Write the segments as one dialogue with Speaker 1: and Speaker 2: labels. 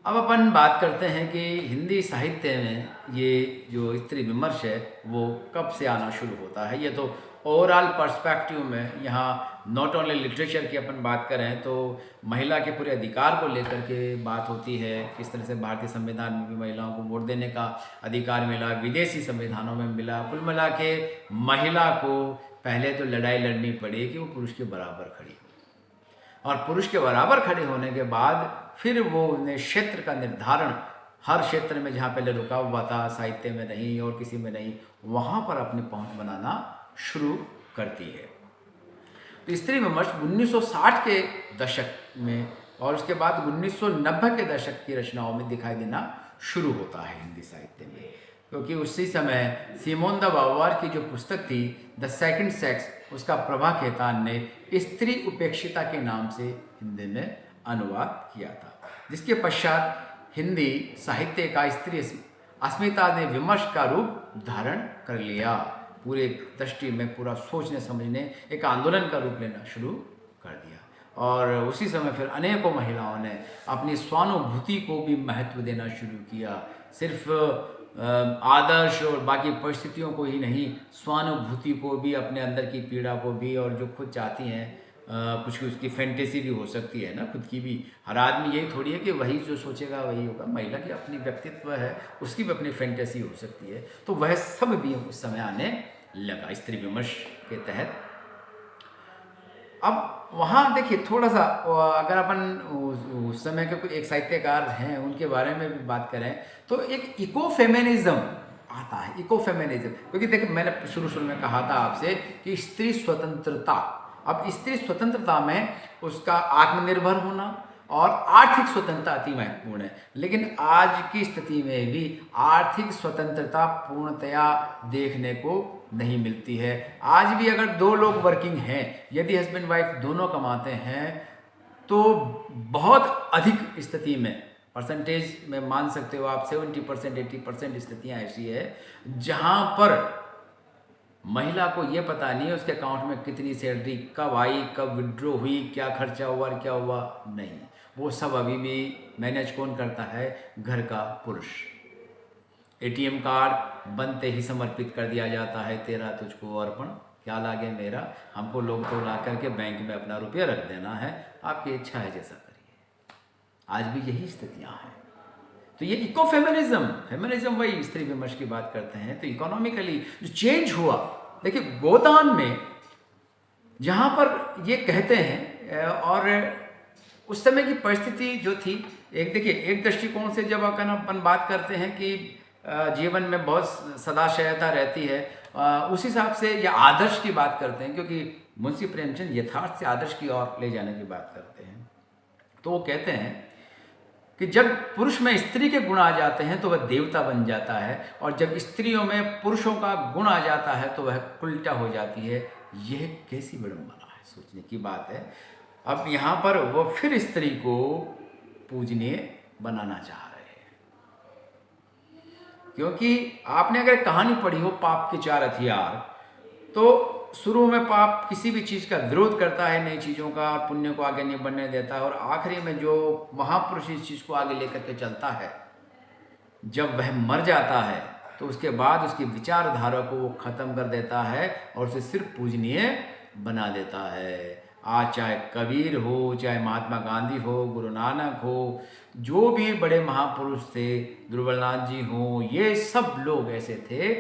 Speaker 1: अब अपन बात करते हैं कि हिंदी साहित्य में ये जो स्त्री विमर्श है वो कब से आना शुरू होता है। ये तो ओवरऑल पर्सपेक्टिव में यहाँ नॉट ओनली लिटरेचर की अपन बात करें तो महिला के पूरे अधिकार को लेकर के बात होती है। किस तरह से भारतीय संविधान में भी महिलाओं को वोट देने का अधिकार मिला, विदेशी संविधानों में मिला। कुल मिला के महिला को पहले तो लड़ाई लड़नी पड़ी कि वो पुरुष के बराबर खड़ी हो, और पुरुष के बराबर खड़े होने के बाद फिर वो ने क्षेत्र का निर्धारण हर क्षेत्र में जहाँ पहले रुका हुआ था, साहित्य में नहीं और किसी में नहीं, वहाँ पर अपनी पहुँच बनाना शुरू करती है। तो स्त्री विमर्श 1960 के दशक में और उसके बाद 1990 के दशक की रचनाओं में दिखाई देना शुरू होता है हिंदी साहित्य में, क्योंकि उसी समय सिमोन द बाउवार की जो पुस्तक थी द सेकंड सेक्स, उसका प्रभा खेतान ने स्त्री उपेक्षिता के नाम से हिंदी में अनुवाद किया था, जिसके पश्चात हिंदी साहित्य का स्त्री अस्मिता ने विमर्श का रूप धारण कर लिया। पूरे दृष्टि में पूरा सोचने समझने एक आंदोलन का रूप लेना शुरू कर दिया। और उसी समय फिर अनेकों महिलाओं ने अपनी स्वानुभूति को भी महत्व देना शुरू किया। सिर्फ आदर्श और बाकी परिस्थितियों को ही नहीं, स्वानुभूति को भी, अपने अंदर की पीड़ा को भी, और जो खुद चाहती हैं कुछ उसकी फैंटेसी भी हो सकती है ना खुद की भी। हर आदमी यही थोड़ी है कि वही जो सोचेगा वही होगा। महिला की अपनी व्यक्तित्व है, उसकी भी अपनी फैंटेसी हो सकती है। तो वह सब भी उस समय आने लगा स्त्री विमर्श के तहत। अब वहाँ देखिए थोड़ा सा, अगर अपन उस समय के कोई एक साहित्यकार हैं उनके बारे में भी बात करें तो एक इको फेमिनिज्म आता है। इको फेमिनिज्म, क्योंकि देखिए मैंने शुरू में कहा था आपसे कि स्त्री स्वतंत्रता, अब स्त्री स्वतंत्रता में उसका आत्मनिर्भर होना और आर्थिक स्वतंत्रता अति महत्वपूर्ण है। लेकिन आज की स्थिति में भी आर्थिक स्वतंत्रता पूर्णतया देखने को नहीं मिलती है। आज भी अगर दो लोग वर्किंग हैं, यदि हस्बैंड वाइफ दोनों कमाते हैं, तो बहुत अधिक स्थिति में, परसेंटेज में मान सकते हो आप 70% 80% स्थितियाँ ऐसी है जहाँ पर महिला को ये पता नहीं है उसके अकाउंट में कितनी सैलरी कब आई, कब विड्रॉ हुई, क्या खर्चा हुआ और क्या हुआ नहीं। वो सब अभी भी मैनेज कौन करता है? घर का पुरुष। एटीएम कार्ड बनते ही समर्पित कर दिया जाता है, तेरा तुझको अर्पण, क्या लागे मेरा, हमको लोग तो ला करके बैंक में अपना रुपया रख देना है, आपकी इच्छा है जैसा करिए। आज भी यही स्थितियाँ हैं। तो ये इको फेमिनिज्म वही स्त्री विमर्श की बात करते हैं। तो इकोनॉमिकली जो चेंज हुआ, देखिए गोदान में जहाँ पर ये कहते हैं, और उस समय की परिस्थिति जो थी, एक देखिए एक दृष्टिकोण से जब अपन बात करते हैं कि जीवन में बहुत सदाशयता रहती है, उस हिसाब से या आदर्श की बात करते हैं, क्योंकि मुंशी प्रेमचंद यथार्थ से आदर्श की ओर ले जाने की बात करते हैं। तो वो कहते हैं कि जब पुरुष में स्त्री के गुण आ जाते हैं तो वह देवता बन जाता है, और जब स्त्रियों में पुरुषों का गुण आ जाता है तो वह उल्टा हो जाती है। यह कैसी विडंबना है, सोचने की बात है। अब यहाँ पर वो फिर स्त्री को पूजनीय बनाना चाह रहे हैं, क्योंकि आपने अगर कहानी पढ़ी हो पाप के चार हथियार, तो शुरू में पाप किसी भी चीज़ का विरोध करता है, नई चीज़ों का, पुण्य को आगे नहीं बढ़ने देता है, और आखिरी में जो महापुरुष इस चीज़ को आगे लेकर के चलता है, जब वह मर जाता है तो उसके बाद उसकी विचारधारा को वो ख़त्म कर देता है और उसे सिर्फ पूजनीय बना देता है। आज चाहे कबीर हो, चाहे महात्मा गांधी हो, गुरु नानक हो, जो भी बड़े महापुरुष थे, ध्रुवनाथ जी हो, ये सब लोग ऐसे थे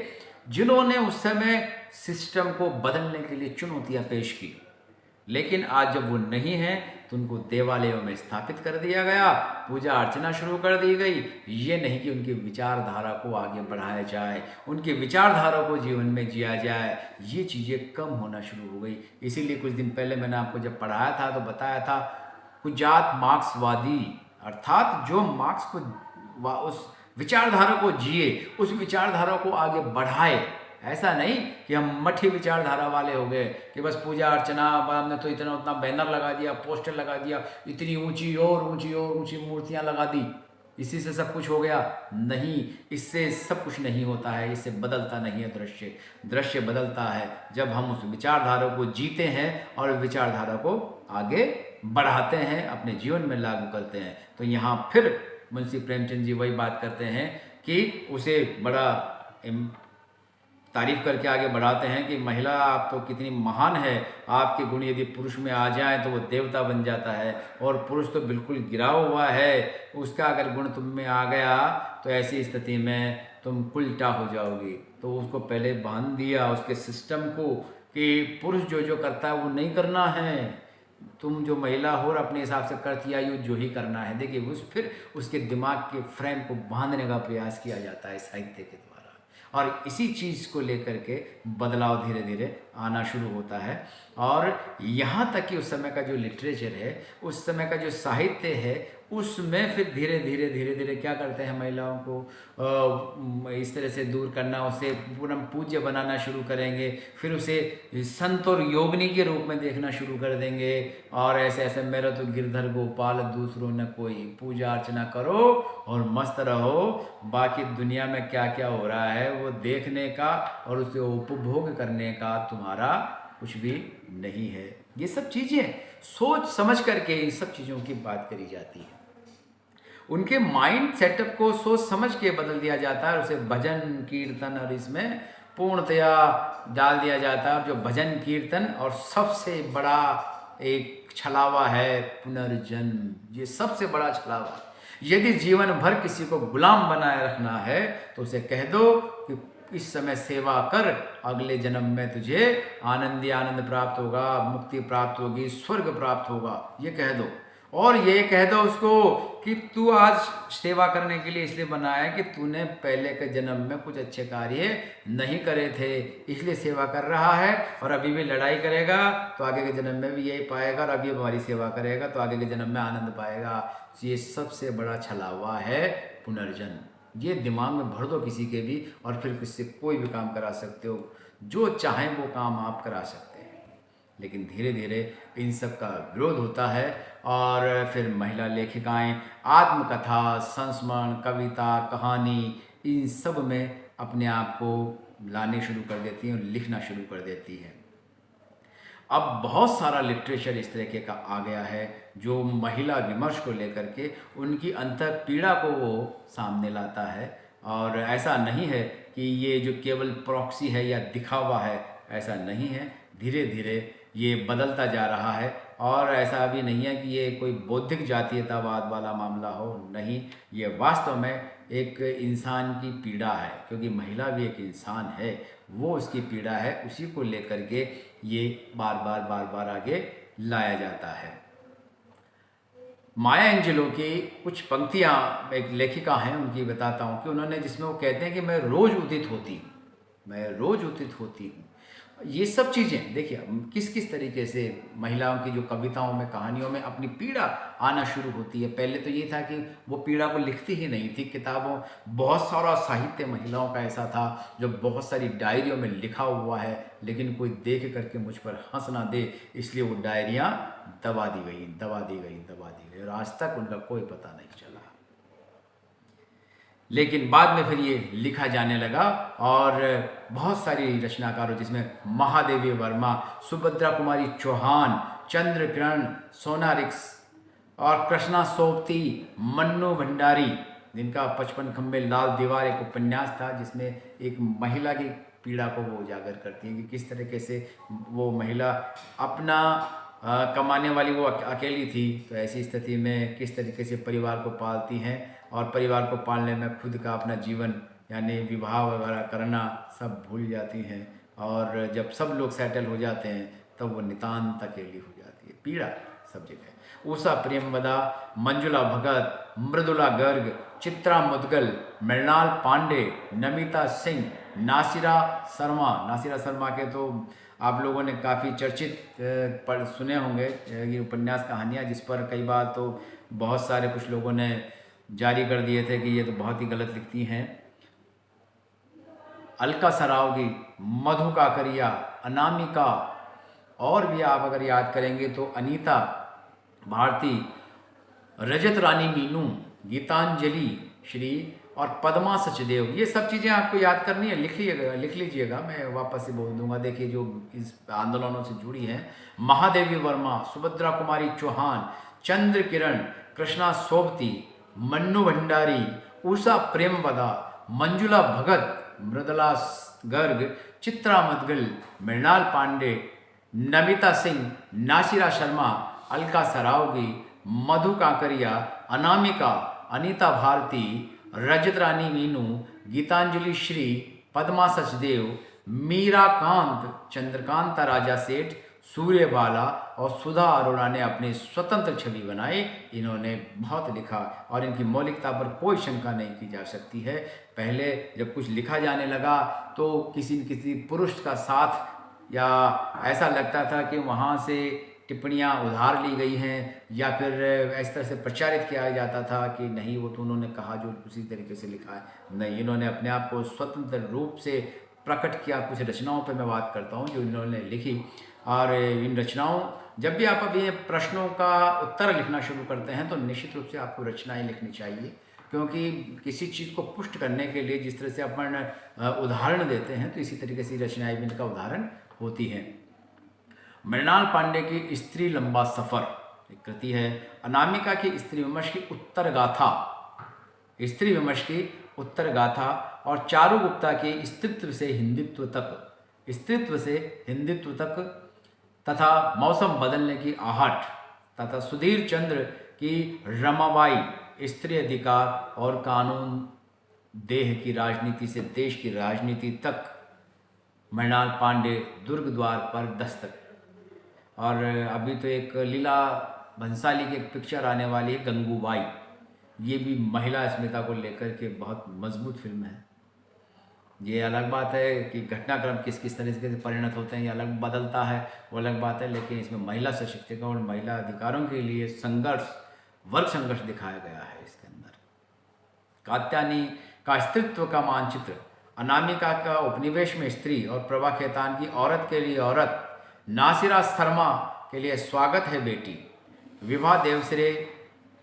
Speaker 1: जिन्होंने उस समय सिस्टम को बदलने के लिए चुनौतियां पेश की। लेकिन आज जब वो नहीं हैं तो उनको देवालयों में स्थापित कर दिया गया, पूजा अर्चना शुरू कर दी गई। ये नहीं कि उनकी विचारधारा को आगे बढ़ाया जाए, उनकी विचारधारा को जीवन में जिया जाए, ये चीज़ें कम होना शुरू हो गई। इसीलिए कुछ दिन पहले मैंने आपको जब पढ़ाया था तो बताया था, कुजात मार्क्सवादी, अर्थात जो मार्क्स को उस विचारधारा को जिए, उस विचारधारा को आगे बढ़ाए। ऐसा नहीं कि हम मठी विचारधारा वाले हो गए कि बस पूजा अर्चना, हमने तो इतना उतना बैनर लगा दिया, पोस्टर लगा दिया, इतनी ऊंची और ऊंची और ऊंची मूर्तियां लगा दी, इसी से सब कुछ हो गया। नहीं, इससे सब कुछ नहीं होता है, इससे बदलता नहीं है दृश्य। दृश्य बदलता है जब हम उस विचारधारा को जीते हैं और विचारधारा को आगे बढ़ाते हैं, अपने जीवन में लागू करते हैं। तो यहाँ फिर मुंशी प्रेमचंद जी वही बात करते हैं कि उसे बड़ा तारीफ करके आगे बढ़ाते हैं कि महिला आप तो कितनी महान है, आपके गुण यदि पुरुष में आ जाएं तो वो देवता बन जाता है, और पुरुष तो बिल्कुल गिरा हुआ है, उसका अगर गुण तुम में आ गया तो ऐसी स्थिति में तुम उल्टा हो जाओगी। तो उसको पहले बांध दिया उसके सिस्टम को कि पुरुष जो जो करता है वो नहीं करना है, तुम जो महिला हो और अपने हिसाब से करती आई हो जो ही करना है। देखिए फिर उसके दिमाग के फ्रेम को बांधने का प्रयास किया जाता है साहित्य के द्वारा, और इसी चीज़ को लेकर के बदलाव धीरे धीरे आना शुरू होता है। और यहाँ तक कि उस समय का जो लिटरेचर है, उस समय का जो साहित्य है, उसमें फिर धीरे धीरे धीरे धीरे क्या करते हैं, महिलाओं को इस तरह से दूर करना, उसे पूर्ण पूज्य बनाना शुरू करेंगे, फिर उसे संत और योगिनी के रूप में देखना शुरू कर देंगे, और ऐसे ऐसे मेरा तो गिरधर गोपाल दूसरों न कोई, पूजा अर्चना करो और मस्त रहो, बाकी दुनिया में क्या क्या हो रहा है वो देखने का और उसे उपभोग करने का तुम्हारा कुछ भी नहीं है। ये सब चीज़ें सोच समझ करके इन सब चीज़ों की बात करी जाती है। उनके माइंड सेटअप को सोच समझ के बदल दिया जाता है, और उसे भजन कीर्तन और इसमें पूर्णतया डाल दिया जाता है। और जो भजन कीर्तन और सबसे बड़ा एक छलावा है पुनर्जन्म, ये सबसे बड़ा छलावा। यदि जीवन भर किसी को गुलाम बनाए रखना है तो उसे कह दो कि इस समय सेवा कर, अगले जन्म में तुझे आनंद ही आनंद प्राप्त होगा, मुक्ति प्राप्त होगी, स्वर्ग प्राप्त होगा, ये कह दो। और ये कह दो उसको कि तू आज सेवा करने के लिए इसलिए बना है कि तूने पहले के जन्म में कुछ अच्छे कार्य नहीं करे थे, इसलिए सेवा कर रहा है, और अभी भी लड़ाई करेगा तो आगे के जन्म में भी यही पाएगा, और अभी हमारी सेवा करेगा तो आगे के जन्म में आनंद पाएगा। ये सबसे बड़ा छलावा है पुनर्जन्म। ये दिमाग में भर दो किसी के भी, और फिर किससे कोई भी काम करा सकते हो, जो चाहें वो काम आप करा सकते हैं। लेकिन धीरे धीरे इन सब का विरोध होता है, और फिर महिला लेखिकाएं आत्मकथा, संस्मरण, कविता, कहानी, इन सब में अपने आप को लाने शुरू कर देती हैं और लिखना शुरू कर देती हैं। अब बहुत सारा लिटरेचर इस तरीके का आ गया है जो महिला विमर्श को लेकर के उनकी अंतर पीड़ा को वो सामने लाता है, और ऐसा नहीं है कि ये जो केवल प्रॉक्सी है या दिखावा है, ऐसा नहीं है। धीरे धीरे ये बदलता जा रहा है, और ऐसा भी नहीं है कि ये कोई बौद्धिक जातीयतावाद वाला मामला हो, नहीं, ये वास्तव में एक इंसान की पीड़ा है, क्योंकि महिला भी एक इंसान है, वो उसकी पीड़ा है, उसी को लेकर के ये बार बार आगे लाया जाता है। माया एंजेलो की कुछ पंक्तियाँ, एक लेखिका हैं उनकी बताता हूँ कि उन्होंने, जिसमें वो कहते हैं कि मैं रोज़ उदित होती हूँ, मैं रोज़ उदित होती हूँ। ये सब चीज़ें देखिए किस किस तरीके से महिलाओं की जो कविताओं में, कहानियों में अपनी पीड़ा आना शुरू होती है। पहले तो ये था कि वो पीड़ा को लिखती ही नहीं थी, किताबों, बहुत सारा साहित्य महिलाओं का ऐसा था जो बहुत सारी डायरियों में लिखा हुआ है, लेकिन कोई देख करके मुझ पर हंस ना दे, इसलिए वो डायरियाँ दबा दी गई, और आज तक उनका कोई पता नहीं चला। लेकिन बाद में फिर ये लिखा जाने लगा, और बहुत सारी रचनाकारों, जिसमें महादेवी वर्मा, सुभद्रा कुमारी चौहान, चंद्र किरण सोनारिक्स और कृष्णा सोबती, मन्नू भंडारी, जिनका 55 खंबे लाल दीवार एक उपन्यास था, जिसमें एक महिला की पीड़ा को वो उजागर करती है कि किस तरीके से वो महिला अपना कमाने वाली वो अकेली थी, तो ऐसी स्थिति में किस तरीके से परिवार को पालती हैं, और परिवार को पालने में खुद का अपना जीवन यानी विवाह वगैरह करना सब भूल जाती हैं, और जब सब लोग सेटल हो जाते हैं तब वो नितांत अकेली हो जाती है। पीड़ा सब जगह। उषा प्रेमवदा, मंजुला भगत, मृदुला गर्ग, चित्रा मुदगल, मृणाल पांडे, नमिता सिंह, नासिरा शर्मा के तो आप लोगों ने काफ़ी चर्चित पढ़ सुने होंगे ये उपन्यास कहानियाँ, जिस पर कई बार तो बहुत सारे कुछ लोगों ने जारी कर दिए थे कि ये तो बहुत ही गलत लिखती हैं। अलका सरावगी, मधु काकरिया, अनामिका, और भी आप अगर याद करेंगे तो अनीता भारती, रजत रानी मीनू, गीतांजलि श्री और पद्मा सचदेव, ये सब चीज़ें आपको याद करनी है, लिख लीजिएगा, मैं वापस से बोल दूंगा। देखिए जो इस आंदोलनों से जुड़ी हैं, महादेवी वर्मा, सुभद्रा कुमारी चौहान, चंद्र किरण, कृष्णा सोबती, मन्नू भंडारी, उषा प्रेमवदा, मंजुला भगत, मृदुला गर्ग, चित्रा मुदगिल, मृणाल पांडे, नमिता सिंह, नासिरा शर्मा, अलका सरावगी, मधु काकरिया, अनामिका, अनीता भारती, रजत रानी मीनू, गीतांजलि श्री, पद्मा सचदेव, मीरा कांत, चंद्रकांता राजा सेठ, सूर्य बाला और सुधा अरोड़ा ने अपनी स्वतंत्र छवि बनाई। इन्होंने बहुत लिखा और इनकी मौलिकता पर कोई शंका नहीं की जा सकती है। पहले जब कुछ लिखा जाने लगा तो किसी न किसी पुरुष का साथ या ऐसा लगता था कि वहाँ से टिप्पणियाँ उधार ली गई हैं या फिर इस तरह से प्रचारित किया जाता था कि नहीं वो तो उन्होंने कहा जो उसी तरीके से लिखा है। नहीं, इन्होंने अपने आप को स्वतंत्र रूप से प्रकट किया। कुछ रचनाओं पर मैं बात करता हूँ जो इन्होंने लिखी, और इन रचनाओं जब भी आप अभी प्रश्नों का उत्तर लिखना शुरू करते हैं तो निश्चित रूप से आपको रचनाएं लिखनी चाहिए, क्योंकि किसी चीज़ को पुष्ट करने के लिए जिस तरह से अपन उदाहरण देते हैं तो इसी तरीके से रचनाएं भी इनका उदाहरण होती हैं। मृणाल पांडे की स्त्री लंबा सफ़र एक कृति है। अनामिका की स्त्री विमर्श की उत्तर गाथा, स्त्री विमर्श की उत्तर गाथा, और चारू गुप्ता के स्त्रीत्व से हिंदुत्व तक, स्त्रीत्व से हिंदुत्व तक तथा मौसम बदलने की आहट, तथा सुधीर चंद्र की रमाबाई स्त्री अधिकार और कानून, देह की राजनीति से देश की राजनीति तक, मृणाल पांडे दुर्ग द्वार पर दस्तक। और अभी तो एक लीला भंसाली की एक पिक्चर आने वाली है गंगूबाई, ये भी महिला अस्मिता को लेकर के बहुत मजबूत फिल्म है। ये अलग बात है कि घटनाक्रम किस किस तरीके से परिणत होते हैं, ये अलग बदलता है, वो अलग बात है, लेकिन इसमें महिला सशक्तिकरण और महिला अधिकारों के लिए संघर्ष, वर्ग संघर्ष दिखाया गया है इसके अंदर। कात्यायनी का स्त्रीत्व का मानचित्र, अनामिका का उपनिवेश में स्त्री और प्रभा खेतान की औरत के लिए औरत, नासिरा शर्मा के लिए स्वागत है बेटी, विभा देवसरे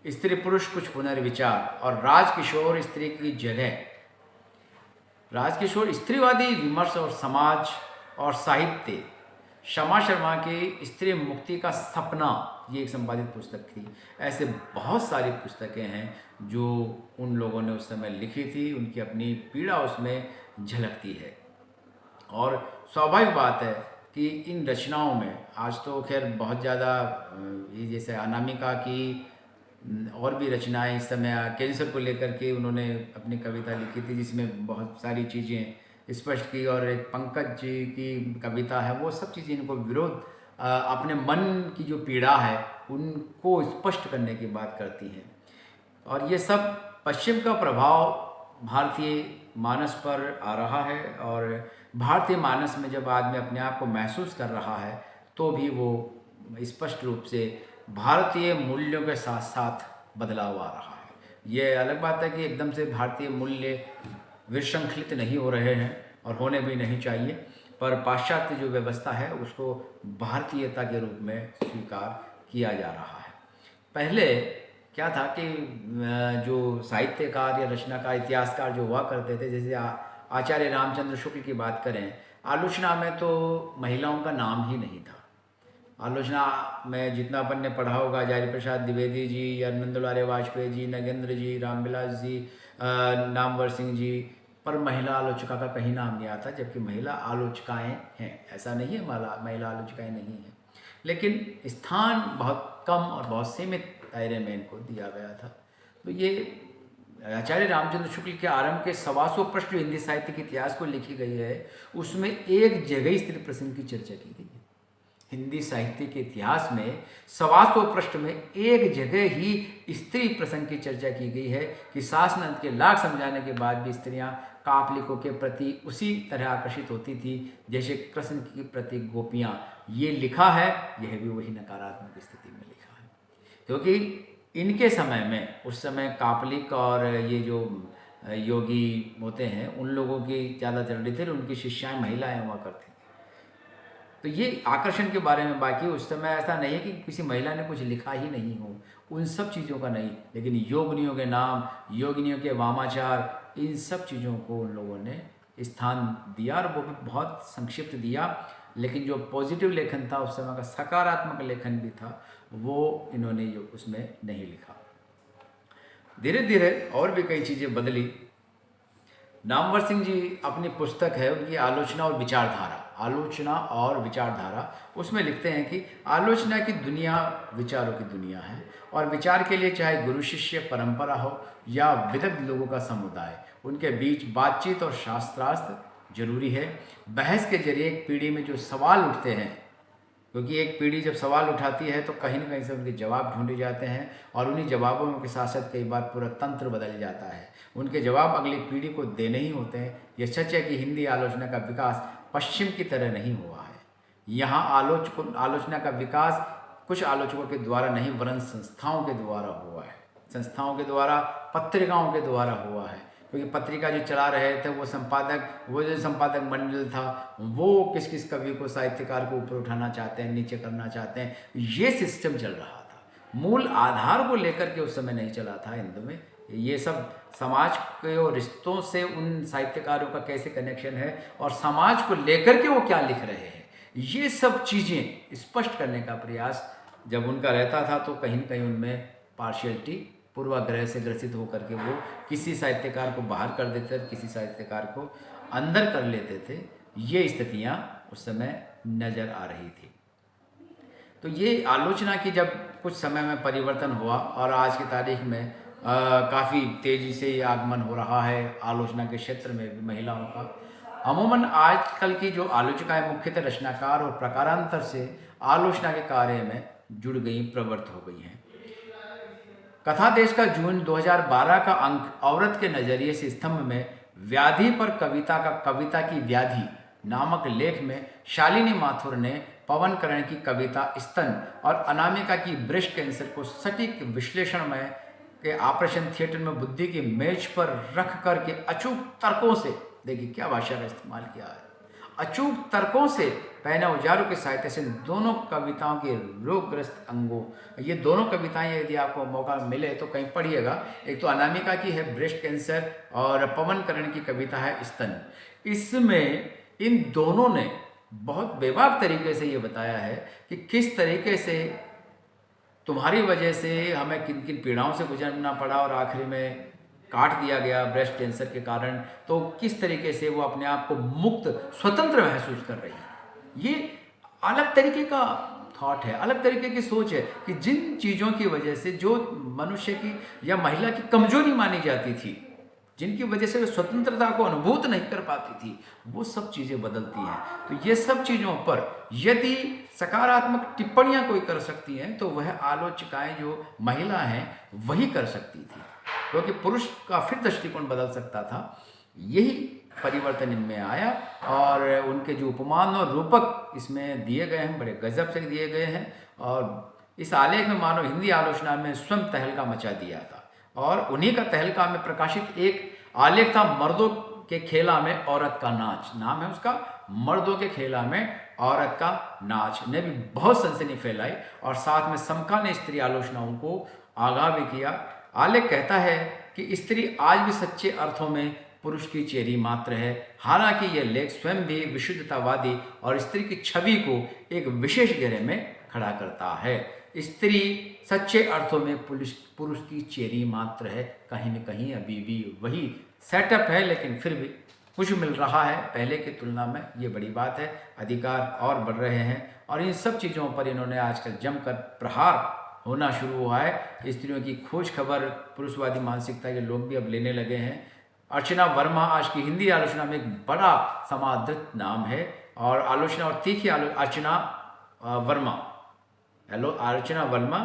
Speaker 1: स्त्री पुरुष कुछ पुनर्विचार, और राजकिशोर स्त्री की जगह, राजकिशोर स्त्रीवादी विमर्श और समाज और साहित्य, शमा शर्मा की स्त्री मुक्ति का सपना, ये एक संपादित पुस्तक थी। ऐसे बहुत सारी पुस्तकें हैं जो उन लोगों ने उस समय लिखी थी, उनकी अपनी पीड़ा उसमें झलकती है। और स्वाभाविक बात है कि इन रचनाओं में आज तो खैर बहुत ज़्यादा ये जैसे अनामिका की और भी रचनाएं इस समय कैंसर को लेकर के उन्होंने अपनी कविता लिखी थी जिसमें बहुत सारी चीज़ें स्पष्ट की, और एक पंकज जी की कविता है, वो सब चीज़ें इनको विरोध अपने मन की जो पीड़ा है उनको स्पष्ट करने की बात करती हैं। और ये सब पश्चिम का प्रभाव भारतीय मानस पर आ रहा है, और भारतीय मानस में जब आदमी अपने आप को महसूस कर रहा है तो भी वो स्पष्ट रूप से भारतीय मूल्यों के साथ साथ बदलाव आ रहा है। ये अलग बात है कि एकदम से भारतीय मूल्य विसंकलित नहीं हो रहे हैं और होने भी नहीं चाहिए, पर पाश्चात्य जो व्यवस्था है उसको भारतीयता के रूप में स्वीकार किया जा रहा है। पहले क्या था कि जो साहित्यकार या रचनाकार, इतिहासकार जो हुआ करते थे, जैसे आचार्य रामचंद्र शुक्ल की बात करें, आलोचना में तो महिलाओं का नाम ही नहीं था। आलोचना में जितना अपन ने पढ़ा होगा, आचार्य प्रसाद द्विवेदी जी या नंदलाल वाजपेयी जी, नगेंद्र जी, रामविलास जी, नामवर सिंह जी, पर महिला आलोचका का कहीं नाम नहीं आता, जबकि महिला आलोचकाएँ हैं, ऐसा नहीं है महिला आलोचकाएँ नहीं हैं, लेकिन स्थान बहुत कम और बहुत सीमित दायरे में इनको दिया गया था। तो ये आचार्य रामचंद्र शुक्ल के आरंभ के 125 पृष्ठ जो हिंदी साहित्य के इतिहास को लिखी गई है उसमें एक जगह स्त्री प्रसंग की चर्चा की गई है। हिंदी साहित्य के इतिहास में 125 पृष्ठ में एक जगह ही स्त्री प्रसंग की चर्चा की गई है कि सासनंद के लाख समझाने के बाद भी स्त्रियां कापलिकों के प्रति उसी तरह आकर्षित होती थी जैसे कृष्ण की प्रति गोपियां। ये लिखा है, यह भी वही नकारात्मक स्थिति में लिखा है, क्योंकि इनके समय में, उस समय कापलिक और ये जो योगी होते हैं उन लोगों की ज़्यादा चल रही थी, उनकी शिष्याएँ महिलाएँ हुआ करती थी। तो ये आकर्षण के बारे में, बाकी उस समय ऐसा नहीं है कि किसी महिला ने कुछ लिखा ही नहीं हो, उन सब चीज़ों का नहीं, लेकिन योगिनियों के नाम, योगिनियों के वामाचार, इन सब चीज़ों को उन लोगों ने स्थान दिया, और वो भी बहुत संक्षिप्त दिया, लेकिन जो पॉजिटिव लेखन था उस समय का, सकारात्मक लेखन भी था, वो इन्होंने उसमें नहीं लिखा। धीरे धीरे और भी कई चीज़ें बदली। नामवर सिंह जी अपनी पुस्तक है उनकी आलोचना और विचारधारा, आलोचना और विचारधारा, उसमें लिखते हैं कि आलोचना की दुनिया विचारों की दुनिया है और विचार के लिए चाहे गुरु शिष्य परंपरा हो या विदग्ध लोगों का समुदाय, उनके बीच बातचीत और शास्त्रार्थ जरूरी है। बहस के जरिए एक पीढ़ी में जो सवाल उठते हैं, क्योंकि एक पीढ़ी जब सवाल उठाती है तो कहीं न कहीं से उनके जवाब ढूंढे जाते हैं और उन्हीं जवाबों के साथ साथ कई बार पूरा तंत्र बदल जाता है। उनके जवाब अगली पीढ़ी को देने ही होते हैं। ये सच है कि हिंदी आलोचना का विकास पश्चिम की तरह नहीं हुआ है। यहाँ आलोचना का विकास कुछ आलोचकों के द्वारा नहीं वरन संस्थाओं के द्वारा हुआ है। संस्थाओं के द्वारा, पत्रिकाओं के द्वारा हुआ है, क्योंकि पत्रिका जो चला रहे थे वो जो संपादक मंडल था वो किस किस कवि को, साहित्यकार को ऊपर उठाना चाहते हैं, नीचे करना चाहते हैं, ये सिस्टम चल रहा था। मूल आधार को लेकर के उस समय नहीं चला था हिंदू में। ये सब समाज के और रिश्तों से उन साहित्यकारों का कैसे कनेक्शन है और समाज को लेकर के वो क्या लिख रहे हैं, ये सब चीज़ें स्पष्ट करने का प्रयास जब उनका रहता था तो कहीं न कहीं उनमें पार्शियलिटी, पूर्वाग्रह से ग्रसित होकर के वो किसी साहित्यकार को बाहर कर देते थे, किसी साहित्यकार को अंदर कर लेते थे। ये स्थितियाँ उस समय नज़र आ रही थी। तो ये आलोचना की जब कुछ समय में परिवर्तन हुआ और आज की तारीख में काफ़ी तेज़ी से ये आगमन हो रहा है आलोचना के क्षेत्र में भी महिलाओं का। अमूमन आजकल की जो आलोचिकाएँ मुख्यतः रचनाकार और प्रकारांतर से आलोचना के कार्य में जुड़ गई, प्रवृत्त हो गई हैं। कथा देश का जून 2012 का अंक औरत के नजरिए से स्तंभ में व्याधि पर कविता की व्याधि नामक लेख में शालिनी माथुर ने पवन करण की कविता स्तन और अनामिका की ब्रेस्ट कैंसर को सटीक विश्लेषण में के ऑपरेशन थिएटर में बुद्धि की मेज पर रख कर के अचूक तर्कों से, देखिए क्या भाषा का इस्तेमाल किया है, अचूक तर्कों से पहने औजारों के साहित्य से दोनों कविताओं के रोगग्रस्त अंगों, ये दोनों कविताएं यदि आपको मौका मिले तो कहीं पढ़िएगा। एक तो अनामिका की है ब्रेस्ट कैंसर और पवन करण की कविता है स्तन। इसमें इन दोनों ने बहुत बेबाक तरीके से ये बताया है कि किस तरीके से तुम्हारी वजह से हमें किन किन पीड़ाओं से गुजरना पड़ा और आखिरी में काट दिया गया ब्रेस्ट कैंसर के कारण, तो किस तरीके से वो अपने आप को मुक्त, स्वतंत्र महसूस कर रही है। ये अलग तरीके का थॉट है, अलग तरीके की सोच है कि जिन चीज़ों की वजह से जो मनुष्य की या महिला की कमजोरी मानी जाती थी, जिनकी वजह से वे स्वतंत्रता को अनुभूत नहीं कर पाती थी, वो सब चीज़ें बदलती हैं। तो ये सब चीज़ों पर यदि सकारात्मक टिप्पणियां कोई कर सकती हैं तो वह आलोचकाएं जो महिला हैं वही कर सकती थी, क्योंकि पुरुष का फिर दृष्टिकोण बदल सकता था। यही परिवर्तन इनमें आया और उनके जो उपमान और रूपक इसमें दिए गए हैं बड़े गजब से दिए गए हैं। और इस आलेख में मानो हिंदी आलोचना में स्वयं तहलका मचा दिया था। और उन्हीं का तहलका में प्रकाशित एक आलेख था मर्दों के खेला में औरत का नाच, नाम है उसका, मर्दों के खेला में औरत का नाच, ने भी बहुत सनसनी फैलाई और साथ में समकालीन स्त्री आलोचनाओं को आगाह भी किया। आलेख कहता है कि स्त्री आज भी सच्चे अर्थों में पुरुष की चेरी मात्र है। हालांकि यह लेख स्वयं भी विशुद्धतावादी और स्त्री की छवि को एक विशेष घेरे में खड़ा करता है। स्त्री सच्चे अर्थों में पुरुष की चेरी मात्र है। कहीं न कहीं अभी भी वही सेटअप है, लेकिन फिर भी कुछ मिल रहा है पहले की तुलना में, ये बड़ी बात है। अधिकार और बढ़ रहे हैं और इन सब चीज़ों पर इन्होंने आजकल जमकर प्रहार होना शुरू हुआ है। स्त्रियों की खोज खबर पुरुषवादी मानसिकता के लोग भी अब लेने लगे हैं। अर्चना वर्मा आज की हिंदी आलोचना में एक बड़ा समादृत नाम है और आलोचना और तीखी अर्चना वर्मा, हेलो अर्चना वर्मा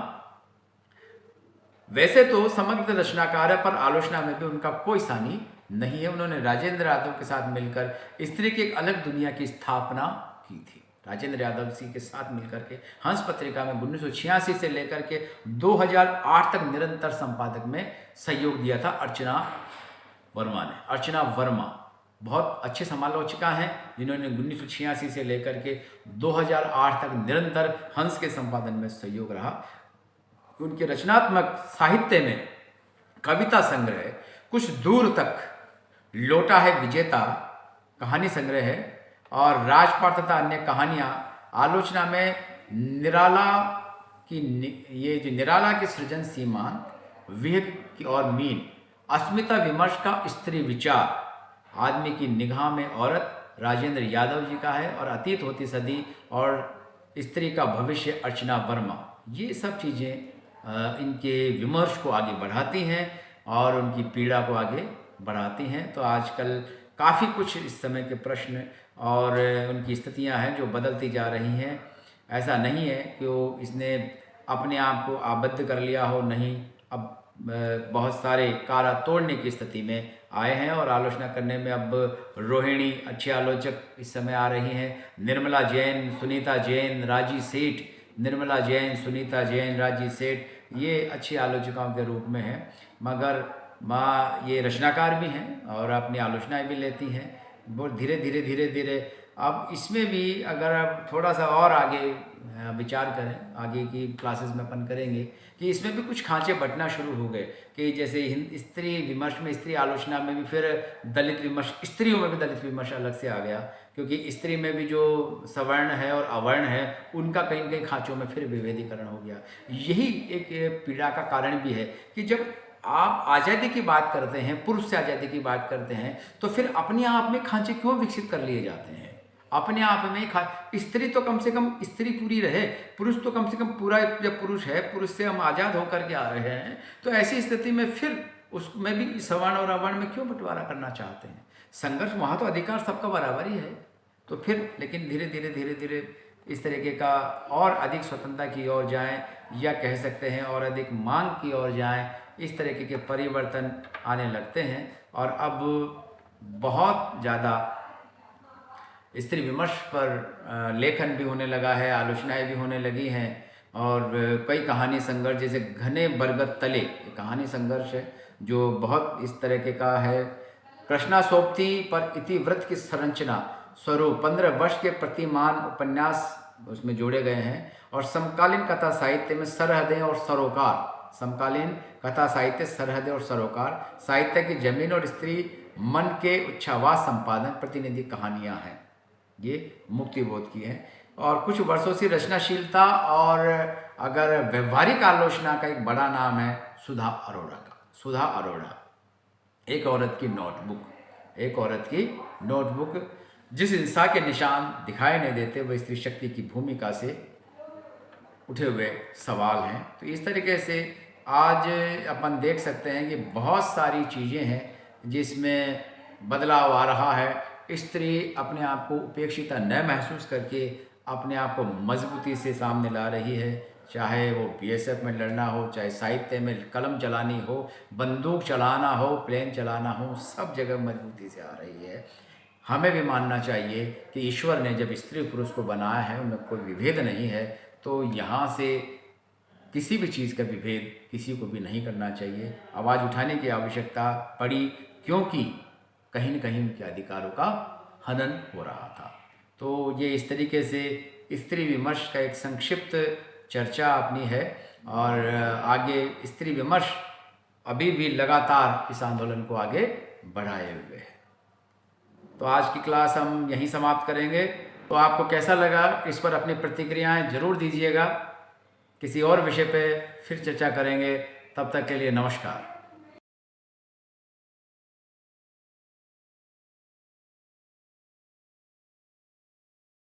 Speaker 1: वैसे तो समग्र रचनाकार पर आलोचना में भी उनका कोई सानी नहीं है। उन्होंने राजेंद्र यादव के साथ मिलकर स्त्री की एक अलग दुनिया की स्थापना की थी। राजेंद्र यादव जी के साथ मिलकर के हंस पत्रिका में 1986 से लेकर के 2008 तक निरंतर संपादक में सहयोग दिया था अर्चना वर्मा ने। अर्चना वर्मा बहुत अच्छे समालोचिका हैं जिन्होंने 1986 से लेकर के 2008 तक निरंतर हंस के संपादन में सहयोग रहा। उनके रचनात्मक साहित्य में कविता संग्रह कुछ दूर तक, लोटा है विजेता कहानी संग्रह है और राजपाट तथा अन्य कहानियाँ, आलोचना में निराला की ये जो निराला के सृजन सीमांत, विहग और मीन। अस्मिता विमर्श का स्त्री विचार, आदमी की निगाह में औरत, राजेंद्र यादव जी का है। और अतीत होती सदी और स्त्री का भविष्य, अर्चना वर्मा। ये सब चीज़ें इनके विमर्श को आगे बढ़ाती हैं और उनकी पीड़ा को आगे बढ़ाती हैं। तो आजकल काफ़ी कुछ इस समय के प्रश्न और उनकी स्थितियां हैं जो बदलती जा रही हैं। ऐसा नहीं है कि वो इसने अपने आप को आबद्ध कर लिया हो, नहीं। अब बहुत सारे कारा तोड़ने की स्थिति में आए हैं और आलोचना करने में अब रोहिणी अच्छी आलोचक इस समय आ रही हैं। निर्मला जैन, सुनीता जैन, राजी सेठ, निर्मला जैन, सुनीता जैन, राजी सेठ, ये अच्छी आलोचकाओं के रूप में हैं। मगर माँ ये रचनाकार भी हैं और अपनी आलोचनाएं भी लेती हैं। बहुत धीरे धीरे धीरे धीरे अब इसमें भी अगर अब थोड़ा सा और आगे विचार करें, आगे की क्लासेस में अपन करेंगे कि इसमें भी कुछ खांचे बटना शुरू हो गए कि जैसे स्त्री विमर्श में, स्त्री आलोचना में भी फिर दलित विमर्श, स्त्रियों में भी दलित विमर्श अलग से आ गया, क्योंकि स्त्री में भी जो सवर्ण है और अवर्ण है उनका कहीं न कहीं खांचों में फिर विभेदीकरण हो गया। यही एक पीड़ा का कारण भी है कि जब आप आज़ादी की बात करते हैं, पुरुष से आज़ादी की बात करते हैं, तो फिर अपने आप में खांचे क्यों विकसित कर लिए जाते हैं? अपने आप में स्त्री तो कम से कम स्त्री पूरी रहे, पुरुष तो कम से कम पूरा, जब पुरुष है, पुरुष से हम आज़ाद होकर के आ रहे हैं, तो ऐसी स्थिति में फिर उसमें भी सवर्ण और अवर्ण में क्यों बंटवारा करना चाहते हैं? संघर्ष, वहाँ तो अधिकार सबका बराबर ही है। तो फिर लेकिन धीरे धीरे धीरे धीरे इस तरीके का और अधिक स्वतंत्रता की ओर जाएं, या कह सकते हैं और अधिक मांग की ओर जाएं, इस तरीके के परिवर्तन आने लगते हैं। और अब बहुत ज़्यादा स्त्री विमर्श पर लेखन भी होने लगा है, आलोचनाएं भी होने लगी हैं। और कई कहानी संघर्ष, जैसे घने बरगद तले, कहानी संघर्ष है जो बहुत इस तरीके का है। कृष्णा सोबती पर इतिवृत्त की संरचना स्वरूप 15 वर्ष के प्रतिमान उपन्यास उसमें जोड़े गए हैं। और समकालीन कथा साहित्य में सरहदें और सरोकार, समकालीन कथा साहित्य, सरहदें और सरोकार, साहित्य की जमीन और स्त्री मन के उच्छावास संपादन, प्रतिनिधि कहानियां हैं। ये मुक्तिबोध की हैं। और कुछ वर्षों से रचनाशीलता और अगर व्यवहारिक आलोचना का एक बड़ा नाम है सुधा अरोड़ा का। सुधा अरोड़ा, एक औरत की नोटबुक, एक औरत की नोटबुक, जिस हिंसा के निशान दिखाई नहीं देते वह स्त्री शक्ति की भूमिका से उठे हुए सवाल हैं। तो इस तरीके से आज अपन देख सकते हैं कि बहुत सारी चीज़ें हैं जिसमें बदलाव आ रहा है। स्त्री अपने आप को उपेक्षिता न महसूस करके अपने आप को मजबूती से सामने ला रही है, चाहे वो बीएसएफ में लड़ना हो, चाहे साहित्य में कलम चलानी हो, बंदूक चलाना हो, प्लेन चलाना हो, सब जगह मजबूती से आ रही है। हमें भी मानना चाहिए कि ईश्वर ने जब स्त्री पुरुष को बनाया है, उनमें कोई विभेद नहीं है, तो यहाँ से किसी भी चीज़ का विभेद किसी को भी नहीं करना चाहिए। आवाज़ उठाने की आवश्यकता पड़ी क्योंकि कहीं न कहीं उनके अधिकारों का हनन हो रहा था। तो ये इस तरीके से स्त्री विमर्श का एक संक्षिप्त चर्चा अपनी है। और आगे स्त्री विमर्श अभी भी लगातार इस आंदोलन को आगे बढ़ाए हुए है। तो आज की क्लास हम यहीं समाप्त करेंगे। तो आपको कैसा लगा, इस पर अपनी प्रतिक्रियाएं जरूर दीजिएगा। किसी और विषय पे फिर चर्चा करेंगे। तब तक के लिए नमस्कार।